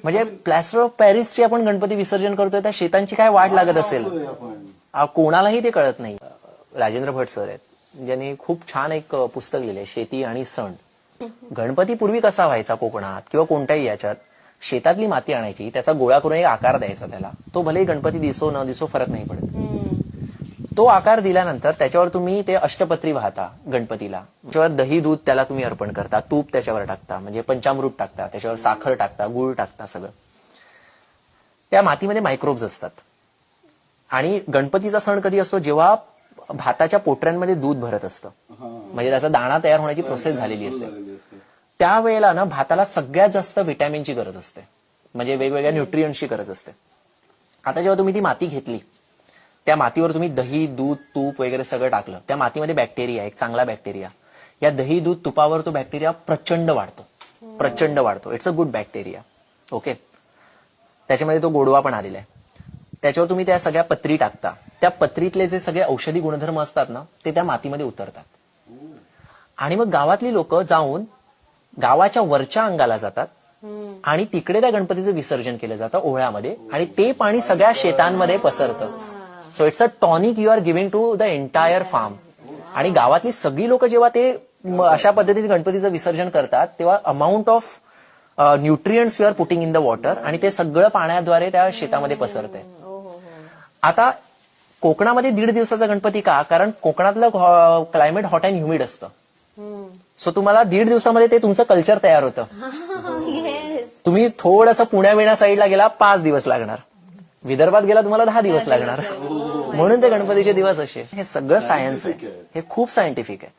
म्हणजे plaster of पॅरिसची आपण गणपती विसर्जन करतोय त्या शेतांची काय वाट लागत असेल कोणालाही ते कळत नाही. राजेंद्र भट सर आहेत ज्यांनी खूप छान एक पुस्तक लिहिलंय शेती आणि सण. गणपती पूर्वी कसा व्हायचा कोकणात किंवा कोणत्याही याच्यात शेतातली माती आणायची त्याचा गोळा करून एक आकार द्यायचा त्याला. तो भलेही गणपती दिसो न दिसो फरक नाही पडत. तो आकार दिल्यानंतर त्याच्यावर तुम्ही ते अष्टपत्री वाहता गणपतीला. त्याच्यावर दही दूध त्याला तुम्ही अर्पण करता, तूप त्याच्यावर टाकता, म्हणजे पंचामृत टाकता, त्याच्यावर साखर टाकता, गुळ टाकता. सगळं त्या मातीमध्ये मायक्रोब्स असतात. आणि गणपतीचा सण कधी असतो जेव्हा भाताच्या पोटऱ्यांमध्ये दूध भरत असतं, म्हणजे त्याचा दाणा तयार होण्याची प्रोसेस झालेली असते. त्यावेळेला ना भाताला सगळ्यात जास्त व्हिटॅमिनची गरज असते, म्हणजे वेगवेगळ्या न्यूट्रियंट्सची गरज असते. आता जेव्हा तुम्ही ती माती घेतली त्या मातीवर तुम्ही दही दूध तूप वगैरे सगळं टाकलं, त्या मातीमध्ये बॅक्टेरिया, एक चांगला बॅक्टेरिया, या दही दूध तुपावर तो बॅक्टेरिया प्रचंड वाढतो. It's a good bacteria. Okay, त्याच्यामध्ये तो गोडवा पण आलेला आहे. त्याच्यावर तुम्ही त्या सगळ्या पत्री टाकता. त्या पत्रीतले जे सगळे औषधी गुणधर्म असतात ना ते त्या मातीमध्ये उतरतात. आणि मग गावातली लोक जाऊन गावाच्या वरच्या अंगाला जातात आणि तिकडे त्या गणपतीचं विसर्जन केलं जातं ओहळ्यामध्ये, आणि ते पाणी सगळ्या शेतांमध्ये पसरतं. So it's a tonic you are giving to the entire farm. आणि गावातली सगळी लोक जेव्हा ते अशा पद्धतीने गणपतीचं विसर्जन करतात तेव्हा amount of nutrients you are putting in the water, आणि ते सगळं पाण्याद्वारे त्या शेतामध्ये पसरतंय. आता कोकणामध्ये 1.5 दिवसाचा गणपती का? कारण कोकणातलं क्लायमेट हॉट अँड ह्युमिड असतं. सो तुम्हाला 1.5 दिवसामध्ये ते तुमचं कल्चर तयार होतं. तुम्ही थोडंसं पुण्या साईडला गेला 5 दिवस लागणार, विदर्भात गेला तुम्हाला 10 दिवस लागणार. म्हणून ते गणपतीचे दिवस असे. हे सगळं सायन्स आहे, हे खूप सायंटिफिक आहे.